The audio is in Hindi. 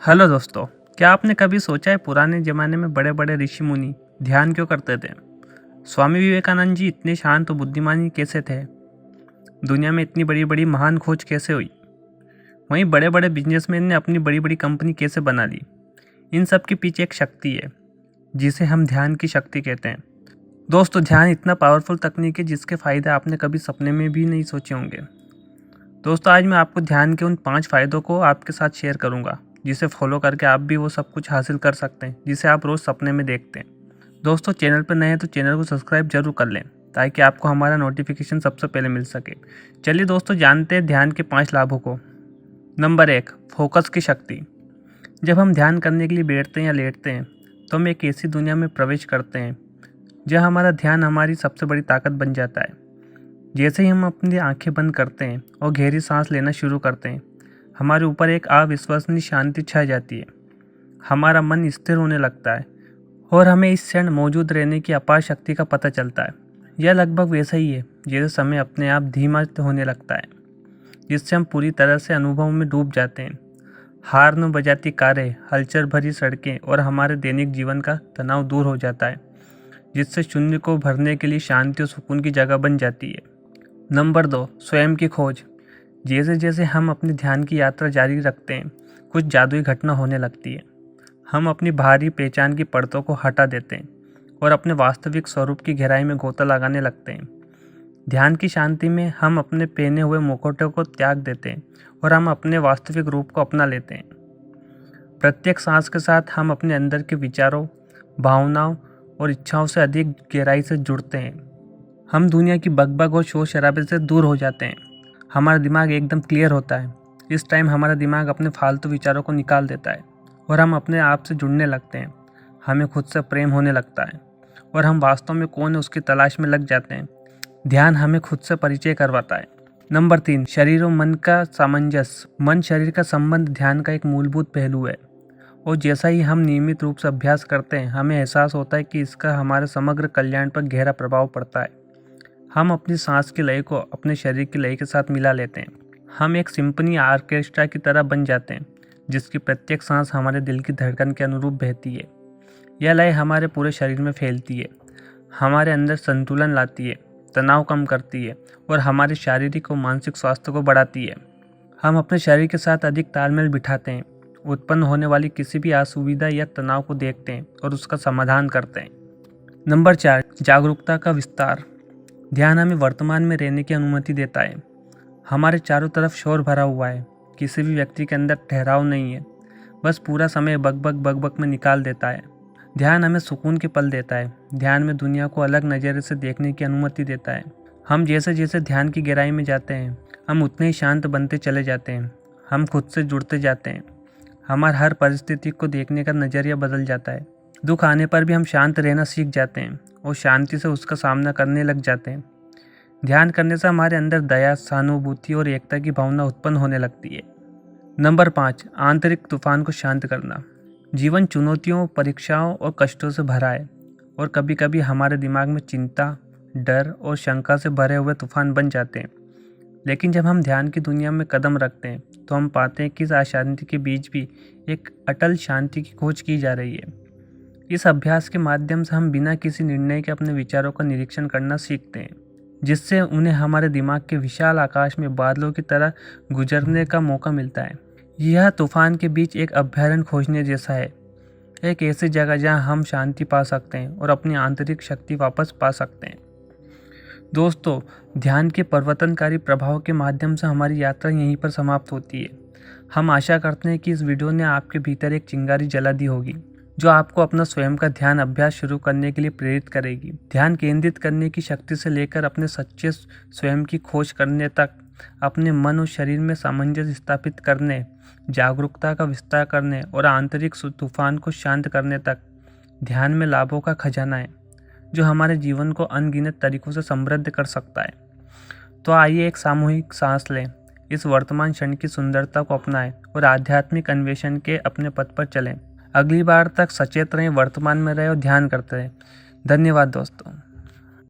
हेलो दोस्तों, क्या आपने कभी सोचा है पुराने ज़माने में बड़े बड़े ऋषि मुनि ध्यान क्यों करते थे? स्वामी विवेकानंद जी इतने शांत और बुद्धिमान कैसे थे? दुनिया में इतनी बड़ी बड़ी महान खोज कैसे हुई? वहीं बड़े बड़े बिजनेसमैन ने अपनी बड़ी बड़ी कंपनी कैसे बना ली? इन सब के पीछे एक शक्ति है जिसे हम ध्यान की शक्ति कहते हैं। दोस्तों, ध्यान इतना पावरफुल तकनीक है जिसके फ़ायदे आपने कभी सपने में भी नहीं सोचे होंगे। दोस्तों, आज मैं आपको ध्यान के उन 5 फ़ायदों को आपके साथ शेयर करूंगा जिसे फॉलो करके आप भी वो सब कुछ हासिल कर सकते हैं जिसे आप रोज़ सपने में देखते हैं। दोस्तों, चैनल पर नए हैं तो चैनल को सब्सक्राइब जरूर कर लें ताकि आपको हमारा नोटिफिकेशन सबसे पहले मिल सके। चलिए दोस्तों, जानते हैं ध्यान के 5 लाभों को। नंबर 1, फोकस की शक्ति। जब हम ध्यान करने के लिए बैठते हैं या लेटते हैं तो हम एक ऐसी दुनिया में प्रवेश करते हैं जहाँ हमारा ध्यान हमारी सबसे बड़ी ताकत बन जाता है। जैसे ही हम अपनी आंखें बंद करते हैं और गहरी सांस लेना शुरू करते हैं, हमारे ऊपर एक अविश्वसनीय शांति छा जाती है। हमारा मन स्थिर होने लगता है और हमें इस क्षण मौजूद रहने की अपार शक्ति का पता चलता है। यह लगभग वैसा ही है जैसे समय अपने आप धीमा होने लगता है, जिससे हम पूरी तरह से अनुभव में डूब जाते हैं। हार्न बजाती कारें, हलचल भरी सड़कें और हमारे दैनिक जीवन का तनाव दूर हो जाता है, जिससे शून्य को भरने के लिए शांति और सुकून की जगह बन जाती है। नंबर 2, स्वयं की खोज। जैसे जैसे हम अपने ध्यान की यात्रा जारी रखते हैं, कुछ जादुई घटना होने लगती है। हम अपनी बाहरी पहचान की परतों को हटा देते हैं और अपने वास्तविक स्वरूप की गहराई में गोता लगाने लगते हैं। ध्यान की शांति में हम अपने पहने हुए मुखौटों को त्याग देते हैं और हम अपने वास्तविक रूप को अपना लेते हैं। प्रत्येक सांस के साथ हम अपने अंदर के विचारों, भावनाओं और इच्छाओं से अधिक गहराई से जुड़ते हैं। हम दुनिया की बकबक और शोर शराबे से दूर हो जाते हैं। हमारा दिमाग एकदम क्लियर होता है। इस टाइम हमारा दिमाग अपने फालतू विचारों को निकाल देता है और हम अपने आप से जुड़ने लगते हैं। हमें खुद से प्रेम होने लगता है और हम वास्तव में कौन है उसकी तलाश में लग जाते हैं। ध्यान हमें खुद से परिचय करवाता है। नंबर 3, शरीर और मन का सामंजस्य। मन शरीर का संबंध ध्यान का एक मूलभूत पहलू है और जैसा ही हम नियमित रूप से अभ्यास करते हैं, हमें एहसास होता है कि इसका हमारे समग्र कल्याण पर गहरा प्रभाव पड़ता है। हम अपनी सांस की लय को अपने शरीर की लय के साथ मिला लेते हैं। हम एक सिम्फनी ऑर्केस्ट्रा की तरह बन जाते हैं, जिसकी प्रत्येक सांस हमारे दिल की धड़कन के अनुरूप बहती है। यह लय हमारे पूरे शरीर में फैलती है, हमारे अंदर संतुलन लाती है, तनाव कम करती है और हमारे शारीरिक और मानसिक स्वास्थ्य को बढ़ाती है। हम अपने शरीर के साथ अधिक तालमेल बिठाते हैं, उत्पन्न होने वाली किसी भी असुविधा या तनाव को देखते हैं और उसका समाधान करते हैं। नंबर 4, जागरूकता का विस्तार। ध्यान हमें वर्तमान में रहने की अनुमति देता है। हमारे चारों तरफ शोर भरा हुआ है, किसी भी व्यक्ति के अंदर ठहराव नहीं है, बस पूरा समय बकबक में निकाल देता है। ध्यान हमें सुकून के पल देता है। ध्यान में दुनिया को अलग नज़रिए से देखने की अनुमति देता है। हम जैसे जैसे ध्यान की गहराई में जाते हैं, हम उतने ही शांत बनते चले जाते हैं। हम खुद से जुड़ते जाते हैं। हमार हर परिस्थिति को देखने का नज़रिया बदल जाता है। दुख आने पर भी हम शांत रहना सीख जाते हैं और शांति से उसका सामना करने लग जाते हैं। ध्यान करने से हमारे अंदर दया, सहानुभूति और एकता की भावना उत्पन्न होने लगती है। नंबर 5, आंतरिक तूफान को शांत करना। जीवन चुनौतियों, परीक्षाओं और कष्टों से भरा है और कभी कभी हमारे दिमाग में चिंता, डर और शंका से भरे हुए तूफान बन जाते हैं। लेकिन जब हम ध्यान की दुनिया में कदम रखते हैं तो हम पाते हैं कि इस अशांति के बीच भी एक अटल शांति की खोज की जा रही है। इस अभ्यास के माध्यम से हम बिना किसी निर्णय के अपने विचारों का निरीक्षण करना सीखते हैं, जिससे उन्हें हमारे दिमाग के विशाल आकाश में बादलों की तरह गुजरने का मौका मिलता है। यह तूफान के बीच एक अभयारण्य खोजने जैसा है, एक ऐसी जगह जहां हम शांति पा सकते हैं और अपनी आंतरिक शक्ति वापस पा सकते हैं। दोस्तों, ध्यान के परिवर्तनकारी प्रभाव के माध्यम से हमारी यात्रा यहीं पर समाप्त होती है। हम आशा करते हैं कि इस वीडियो ने आपके भीतर एक चिंगारी जला दी होगी, जो आपको अपना स्वयं का ध्यान अभ्यास शुरू करने के लिए प्रेरित करेगी। ध्यान केंद्रित करने की शक्ति से लेकर अपने सच्चे स्वयं की खोज करने तक, अपने मन और शरीर में सामंजस्य स्थापित करने, जागरूकता का विस्तार करने और आंतरिक तूफान को शांत करने तक, ध्यान में लाभों का खजाना है जो हमारे जीवन को अनगिनत तरीकों से समृद्ध कर सकता है। तो आइए एक सामूहिक सांस लें, इस वर्तमान क्षण की सुंदरता को अपनाएं और आध्यात्मिक अन्वेषण के अपने पथ पर चलें। अगली बार तक सचेत रहें, वर्तमान में रहें और ध्यान करते रहें। धन्यवाद दोस्तों।